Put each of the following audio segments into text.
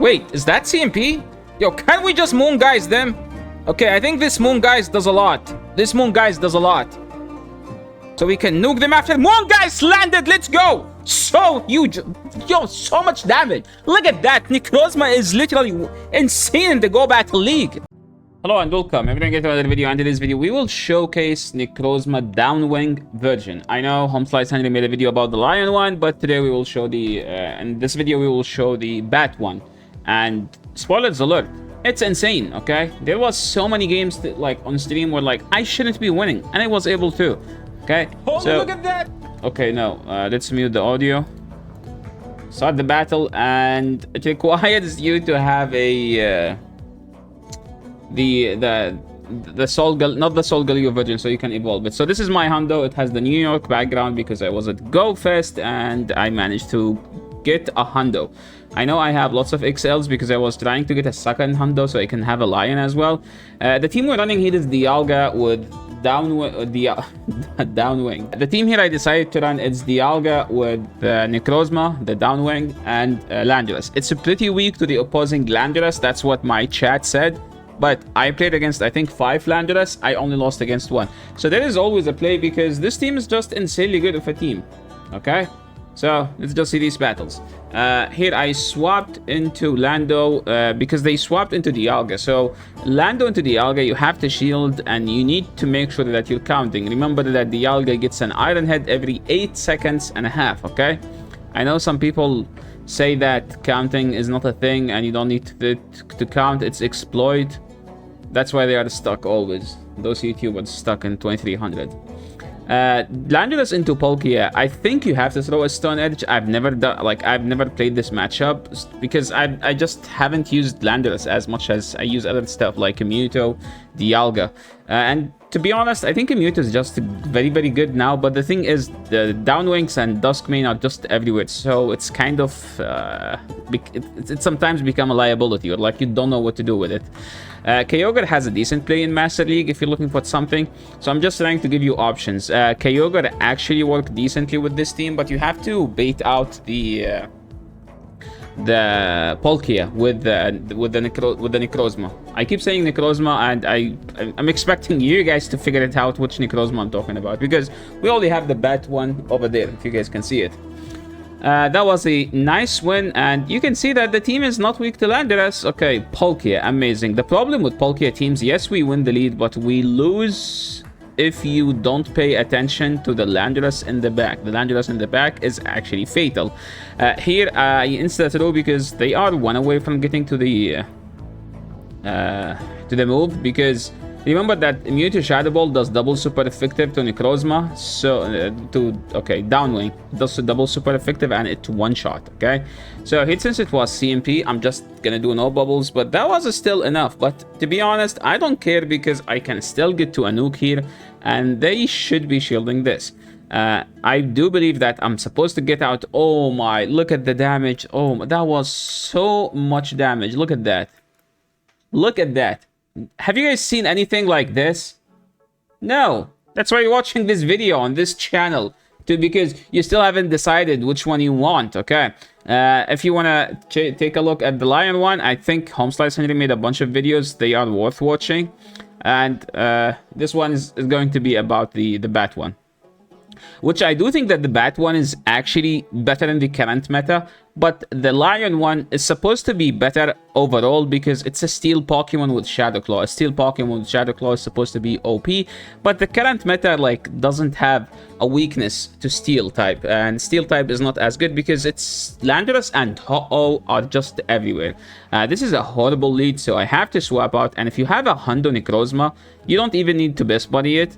Wait, is that CMP? Yo, can we just moon guys them? Okay, I think this moon guys does a lot. This moon guys does a lot. So we can nuke them after. Moon guys landed. Let's go. So huge. Yo, so much damage. Look at that. Necrozma is literally insane in the Go Battle League. Hello and welcome. I'm going to get to another video. And in this video, we will showcase Necrozma Downwing version. I know Homeslice Henry made a video about the Lion one, but today we will show the... in this video, we will show the Bat one. And spoilers alert. It's insane, okay? There was so many games that, like, on stream where, like, I shouldn't be winning. And I was able to. Okay? Oh, so, look at that! Okay, no. Let's mute the audio. Start the battle. And it requires you to have a... the Soul Gal, not the Soul Galio version, so you can evolve it. So this is my Hundo. It has the New York background because I was at Go Fest and I managed to get a Hundo. I know I have lots of XLs because I was trying to get a second Hundo so I can have a Lion as well. The team we're running here is Dialga with Downwing. The team here I decided to run is Dialga with Necrozma, the Downwing, and Landorus. It's pretty weak to the opposing Landorus. That's what my chat said. But I played against, I think, 5 Landorus. I only lost against 1. So there is always a play because this team is just insanely good of a team. Okay? So let's just see these battles. Here I swapped into Lando because they swapped into Dialga. So Lando into Dialga, you have to shield and you need to make sure that you're counting. Remember that Dialga gets an Iron Head every 8 seconds and a half. Okay? I know some people say that counting is not a thing and you don't need to count. It's exploit. That's why they are stuck always. Those YouTubers stuck in 2300. Landorus into Palkia. I think you have to throw a Stone Edge. I've never done, like, I've never played this matchup because I just haven't used Landorus as much as I use other stuff like Mewtwo, Dialga. And to be honest, I think Mewtwo is just very, very good now. But the thing is, the Downwings and Duskmane are just everywhere. So it's kind of... it sometimes become a liability. Or like you don't know what to do with it. Kyogre has a decent play in Master League if you're looking for something. So I'm just trying to give you options. Kyogre actually worked decently with this team. But you have to bait out the Palkia with the Necrozma. I keep saying Necrozma, and I'm expecting you guys to figure it out which Necrozma I'm talking about, because we only have the Bat one over there, if you guys can see it. That was a nice win, and you can see that the team is not weak to Landorus. Okay, Palkia, amazing. The problem with Palkia teams, yes, we win the lead, but we lose if you don't pay attention to the Landorus in the back. The Landorus in the back is actually fatal. Here, I insta-throw because they are one away from getting to the move, because remember that Mewtwo Shadow Ball does double super effective to Necrozma, so Downwing does double super effective and it's one shot. Okay, so here, since it was CMP, I'm just gonna do no bubbles, but that was still enough. But to be honest, I don't care because I can still get to a nuke here, and they should be shielding this. I do believe that I'm supposed to get out. Oh my, look at the damage. Oh, that was so much damage. Look at that. Look at that. Have you guys seen anything like this? No. That's why you're watching this video on this channel, because you still haven't decided which one you want. Okay. If you want to take a look at the Lion one, I think Homeslice Henry made a bunch of videos. They are worth watching. And this one is going to be about the Bat one, which I do think that the Bat one is actually better in the current meta, but the Lion one is supposed to be better overall because it's a Steel Pokemon with Shadow Claw. A Steel Pokemon with Shadow Claw is supposed to be OP, but the current meta, like, doesn't have a weakness to Steel type, and Steel type is not as good because it's Landorus and Ho-Oh are just everywhere. This is a horrible lead, so I have to swap out, and if you have a Hundo Necrozma, you don't even need to best buddy it.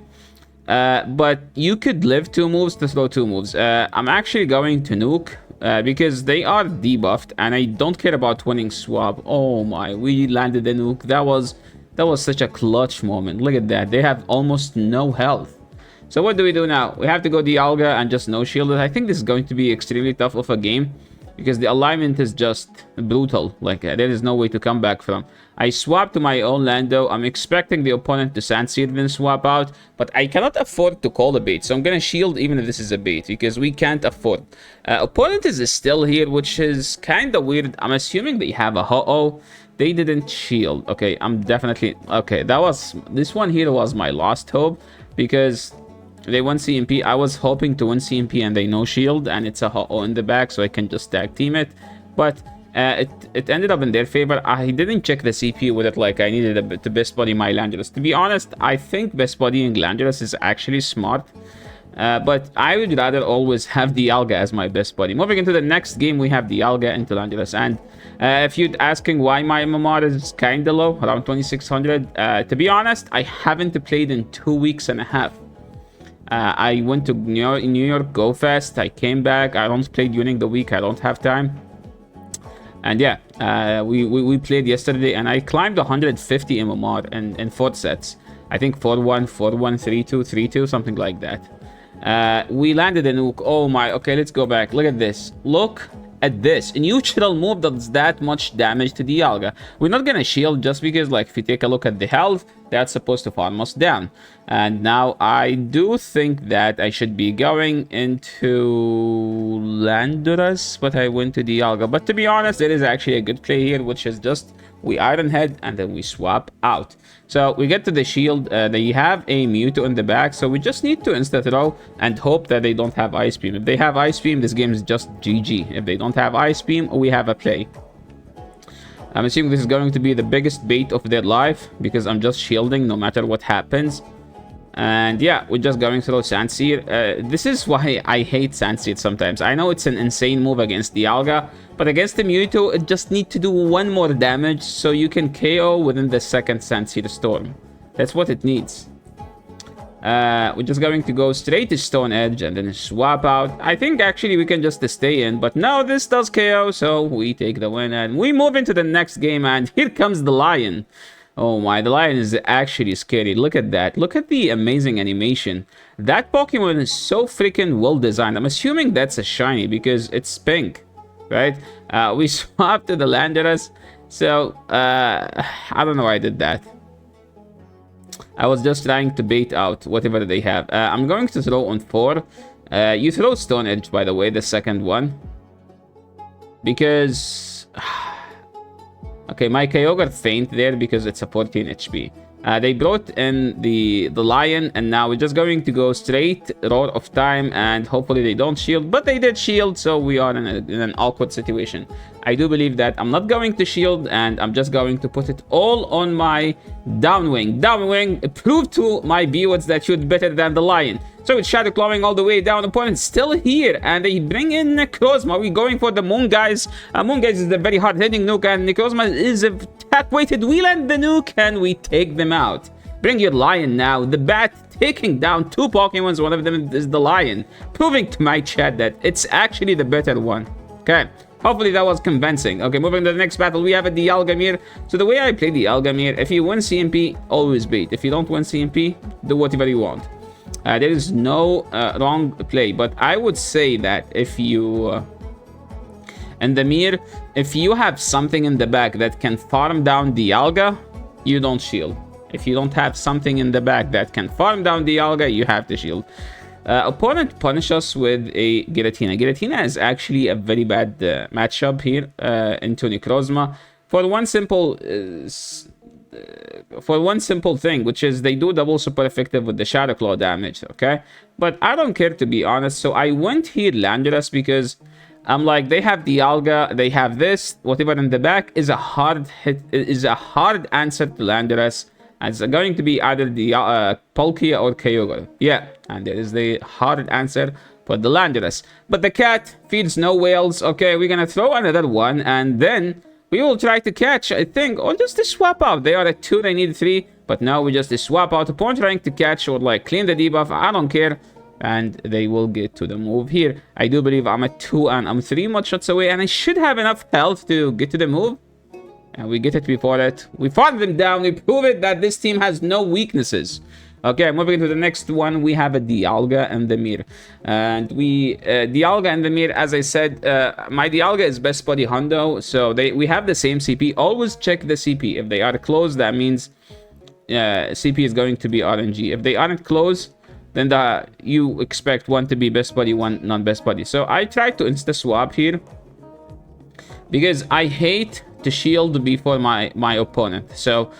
But you could live 2 moves to throw 2 moves. I'm actually going to nuke because they are debuffed and I don't care about winning swap. Oh my, we landed the nuke. That was such a clutch moment. Look at that. They have almost no health. So what do we do now? We have to go Dialga and just no shield it. I think this is going to be extremely tough of a game. because the alignment is just brutal. Like, there is no way to come back from. I swapped to my own Lando. I'm expecting the opponent to Sandseed then swap out, but I cannot afford to call a bait, so I'm gonna shield even if this is a bait, because we can't afford. Opponent is still here, which is kind of weird. I'm assuming they have a Ho-Oh. They didn't shield. Okay, I'm definitely... Okay, this one here was my last hope, because they won CMP. I was hoping to win CMP and they no shield, and it's a Ho-Oh in the back, so I can just tag team it. But it ended up in their favor. I didn't check the CPU with it like I needed to best body my Landorus. To be honest, I think best bodying Landorus is actually smart. But I would rather always have the Dialga as my best buddy. Moving into the next game, we have the Dialga into Landorus. And if you're asking why my MMR is kind of low, around 2600, to be honest, I haven't played in 2 weeks and a half. I went to New York Go Fest. I came back. I don't play during the week. I don't have time. And yeah, we played yesterday, and I climbed 150 MMR in 4 sets. I think 4-1, 4-1, 3-2, 3-2, something like that. We landed a nuke. Oh my, okay, let's go back. Look at this. Look at this. A neutral move does that much damage to the Dialga. We're not gonna shield just because, like, if you take a look at the health, that's supposed to farm us down. And now I do think that I should be going into Landorus, but I went to the Dialga. But to be honest, there is actually a good play here, which is just we Iron Head and then we swap out. So we get to the shield. They have a Mewtwo in the back, so we just need to insta throw and hope that they don't have Ice Beam. If they have Ice Beam, this game is just GG. If they don't have Ice Beam, we have a play. I'm assuming this is going to be the biggest bait of their life, because I'm just shielding no matter what happens. And yeah, we're just going through Sandseed. This is why I hate Sandseed sometimes. I know it's an insane move against the Dialga, but against the Mewtwo, it just needs to do 1 more damage so you can KO within the second Sandseed Storm. That's what it needs. We're just going to go straight to Stone Edge and then swap out. I think actually we can just stay in, but no, this does KO, so we take the win and we move into the next game. And here comes the Lion. Oh my, the Lion is actually scary. Look at that. Look at the amazing animation. That Pokemon is so freaking well designed. I'm assuming that's a shiny because it's pink, right? We swapped to the Landorus. So, I don't know why I did that. I was just trying to bait out whatever they have. I'm going to throw on 4. You throw Stone Edge, by the way, the second one. Because... Okay, my Kyogre faint there because it's a 14 HP. They brought in the Lion, and now we're just going to go straight Roar of Time, and hopefully they don't shield, but they did shield, so we are in an awkward situation. I do believe that I'm not going to shield, and I'm just going to put it all on my Downwing. Downwing, prove to my viewers that you're better than the Lion. So it's Shadow Clawing all the way down. Opponent still here, and they bring in Necrozma. We're going for the Moon Guys. Moon Guys is a very hard-hitting nuke, and Necrozma is attack-weighted. We land the nuke, and we take them out. Bring your Lion now. The Bat taking down 2 Pokemons. One of them is the Lion, proving to my chat that it's actually the better one. Okay. Hopefully that was convincing. Okay, moving to the next battle, we have a Dialgamir. So the way I play Dialgamir, if you win CMP, always bait. If you don't win CMP, do whatever you want. There is no wrong play, but I would say that if you... in the mirror, if you have something in the back that can farm down Dialga, you don't shield. If you don't have something in the back that can farm down Dialga, you have to shield. Opponent punish us with a Giratina. Giratina is actually a very bad matchup here into Necrozma for one simple thing, which is they do double super effective with the Shadow Claw damage, okay? But I don't care, to be honest, so I went here Landorus because I'm like, they have Dialga, they have this, whatever in the back is a hard hit, is a hard answer to Landorus. It's going to be either the Palkia or Kyogre. Yeah, and there is the hard answer for the Landorus. But the cat feeds no whales. Okay, we're gonna throw another one, and then we will try to catch, I think, or just to swap out. They are at 2, they need 3, but now we just swap out. Upon trying to catch or like clean the debuff, I don't care. And they will get to the move here. I do believe I'm at 2 and I'm 3 mod shots away, and I should have enough health to get to the move. And we get it before it. We farm them down. We prove it that this team has no weaknesses. Okay, moving to the next one, we have a Dialga and the Mir. And Dialga and the Mir, as I said, my Dialga is best buddy Hundo, so we have the same CP. Always check the CP. If they are close, that means CP is going to be RNG. If they aren't close, then you expect one to be best buddy, one non-best buddy. So I tried to insta-swap here because I hate to shield before my opponent. So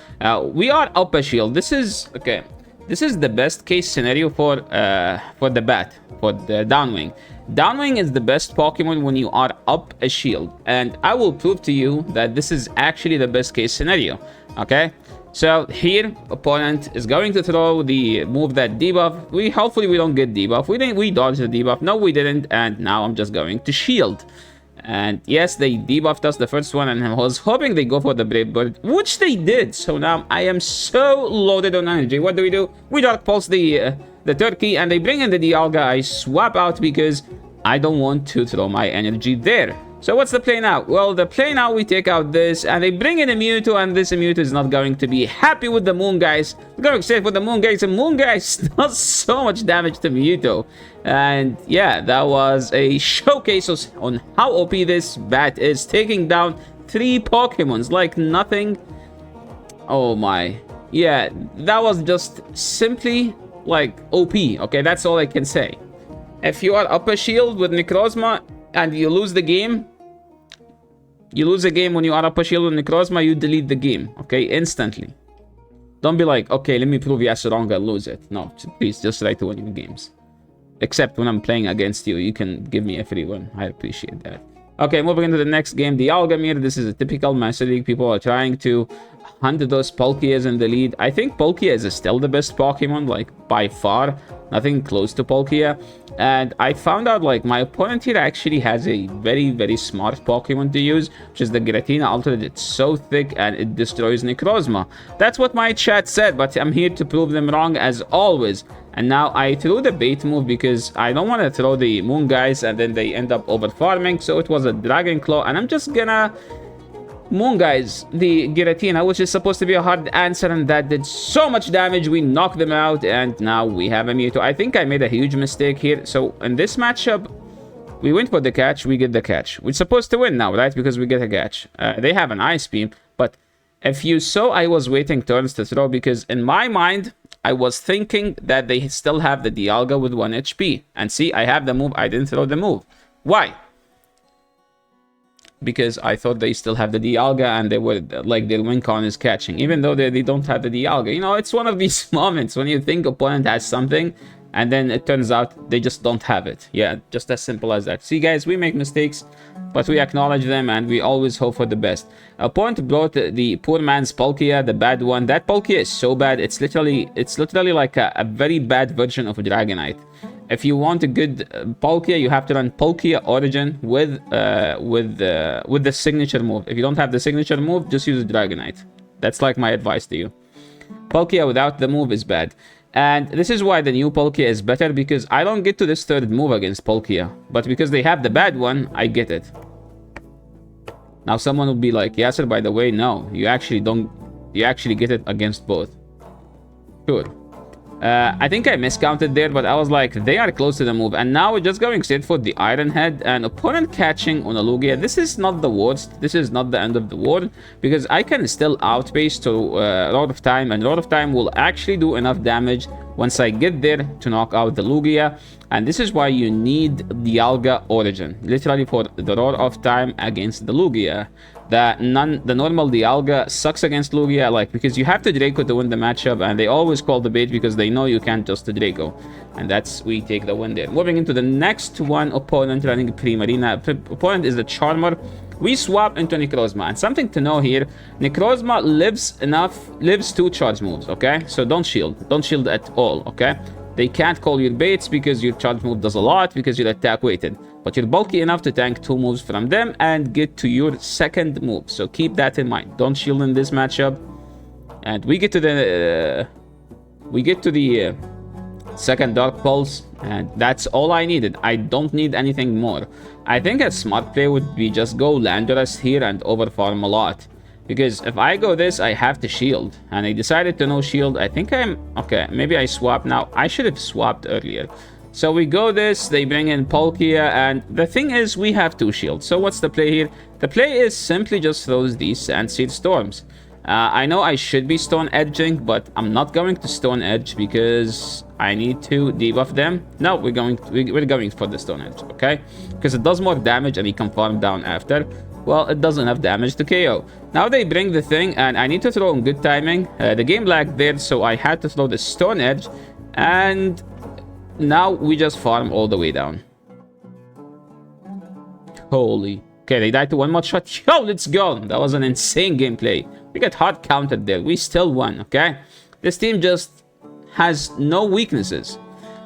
we are up a shield. This is okay. This is the best case scenario for the bat, for the Downwing. Downwing is the best Pokemon when you are up a shield, and I will prove to you that this is actually the best case scenario. Okay, so here opponent is going to throw the move that debuff. Hopefully we don't get debuff. We dodged the debuff. No, we didn't, and now I'm just going to shield. And yes, they debuffed us the first one, and I was hoping they go for the Brave Bird, which they did. So now I am so loaded on energy. What do? We Dark Pulse the Turkey, and they bring in the Dialga. I swap out because I don't want to throw my energy there. So what's the play now? Well, the play now, we take out this, and they bring in a Mewtwo, and this Mewtwo is not going to be happy with the Moon Guys. We're going straight for the Moon Guys, and Moon Guys does so much damage to Mewtwo. And yeah, that was a showcase on how OP this bat is, taking down 3 Pokemons like nothing. Oh my. Yeah, that was just simply like OP, okay? That's all I can say. If you are up a shield with Necrozma and you lose the game, when you are up a shield with Necrozma, you delete the game, okay? Instantly. Don't be like, okay, let me prove yes wrong and lose it. No, please, just try to win your games. Except when I'm playing against you, you can give me a free win. I appreciate that. Okay, moving into the next game, the Algamir. This is a typical Master League. People are trying to hunt those Palkias in the lead. I think Palkia is still the best Pokemon, like, by far. Nothing close to Palkia. And I found out, like, my opponent here actually has a very, very smart Pokemon to use, which is the Giratina Ultra. It's so thick and it destroys Necrozma. That's what my chat said, but I'm here to prove them wrong as always. And now I threw the bait move because I don't want to throw the Moon Guys and then they end up over farming. So it was a Dragon Claw, and I'm just gonna Moon Guys the Giratina, which is supposed to be a hard answer, and that did so much damage. We knocked them out, and now we have a Mewtwo. I think I made a huge mistake here. So in this matchup, we went for the catch, we get the catch. We're supposed to win now, right? Because we get a catch. They have an Ice Beam, but if you saw, I was waiting turns to throw because in my mind, I was thinking that they still have the Dialga with 1 HP. And see, I have the move, I didn't throw the move. Why? Because I thought they still have the Dialga and they were like their win con is catching, even though they don't have the Dialga. You know, it's one of these moments when you think opponent has something and then it turns out they just don't have it. Yeah, just as simple as that. See, guys, we make mistakes, but we acknowledge them and we always hope for the best. Opponent brought the poor man's Palkia, the bad one. That Palkia is so bad. It's literally like a very bad version of a Dragonite. If you want a good Palkia, you have to run Palkia Origin with the signature move. If you don't have the signature move, just use a Dragonite. That's like my advice to you. Palkia without the move is bad. And this is why the new Palkia is better, because I don't get to this third move against Palkia. But because they have the bad one, I get it. Now someone will be like, Yasser, by the way, no. You actually don't. You actually get it against both. Sure. I think I miscounted there, but I was like, they are close to the move. And now we're just going straight for the Iron Head. And opponent catching on a Lugia. This is not the worst. This is not the end of the world. Because I can still outpace to Roar of Time. And Roar of Time will actually do enough damage once I get there to knock out the Lugia. And this is why you need Dialga Origin. Literally for the Roar of Time against the Lugia. The normal Dialga sucks against Lugia, like, because you have to Draco to win the matchup, and they always call the bait because they know you can't just Draco. And we take the win there. Moving into the next one, opponent running Primarina. Opponent is the Charmer. We swap into Necrozma, and something to know here, Necrozma lives 2 charge moves, okay? So don't shield at all, okay? They can't call your baits because your charge move does a lot because you're attack weighted. But you're bulky enough to tank 2 moves from them and get to your second move. So keep that in mind. Don't shield in this matchup. And we get to the second Dark Pulse, and that's all I needed. I don't need anything more. I think a smart play would be just go Landorus here and overfarm a lot. Because if I go this, I have to shield. And I decided to no shield. I think I'm... Okay, maybe I swap now. I should have swapped earlier. So we go this, they bring in Palkia, and the thing is, we have 2 shields. So what's the play here? The play is simply just throws these Sandseed Storms. I know I should be Stone Edging, but I'm not going to Stone Edge because I need to debuff them. No, we're going for the Stone Edge, okay? Because it does more damage and he can farm down after. Well, it does enough damage to KO. Now they bring the thing, and I need to throw in good timing. The game lagged there, so I had to throw the Stone Edge, and now we just farm all the way down. Holy. Okay, they died to 1 more shot. Yo, let's go. That was an insane gameplay. We got hard countered there. We still won, okay? This team just has no weaknesses.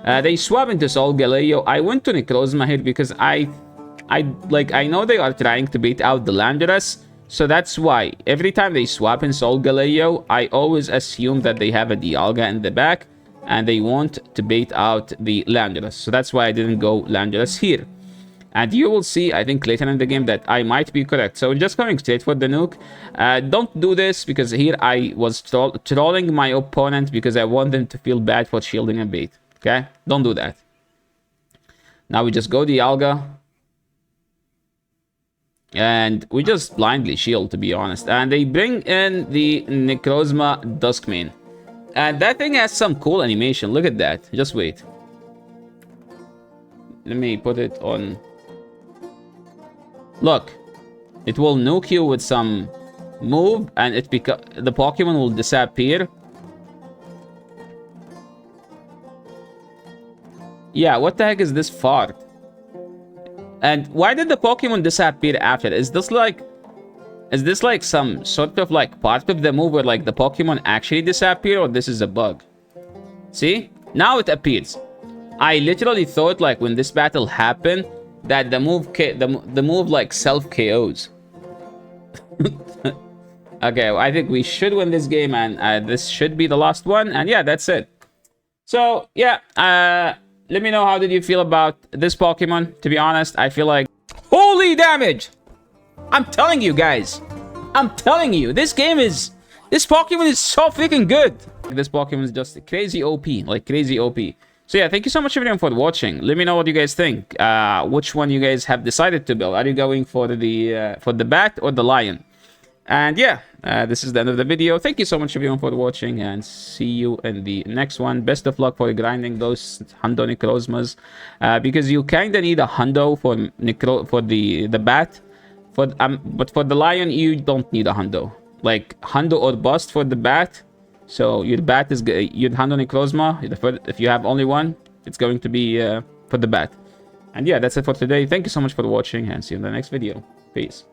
They swap into Sol Galeo. I went to Necrozma here because I know they are trying to beat out the Landorus. So that's why every time they swap in Sol Galeo, I always assume that they have a Dialga in the back and they want to bait out the Landorus. So that's why I didn't go Landorus here. And you will see, I think, later in the game that I might be correct. So just going straight for the nuke. Don't do this because here I was trolling my opponent because I want them to feel bad for shielding a bait. Okay? Don't do that. Now we just go Dialga. And we just blindly shield, to be honest. And they bring in the Necrozma Duskmane. And that thing has some cool animation. Look at that. Just wait. Let me put it on... Look, it will nuke you with some move, and the Pokemon will disappear. Yeah, what the heck is this fart? And why did the Pokemon disappear after? Is this like some sort of like part of the move where like the Pokemon actually disappear, or this is a bug? See? Now it appears. I literally thought like when this battle happened that the move like self KOs. Okay, well, I think we should win this game, and this should be the last one. And yeah, that's it. So yeah, let me know how did you feel about this Pokemon. To be honest, I feel like holy damage. I'm telling you guys, I'm telling you, this Pokemon is so freaking good. This Pokemon is just crazy OP, like crazy OP. So yeah, thank you so much everyone for watching. Let me know what you guys think. Which one you guys have decided to build. Are you going for the bat or the lion? And yeah, this is the end of the video. Thank you so much everyone for watching, and see you in the next one. Best of luck for grinding those Hundo Necrozmas, because you kinda need a Hundo for the bat. But for the lion, you don't need a Hundo. Like Hundo or bust for the bat. So your bat is your Hundo Necrozma. If you have only one, it's going to be for the bat. And yeah, that's it for today. Thank you so much for watching, and see you in the next video. Peace.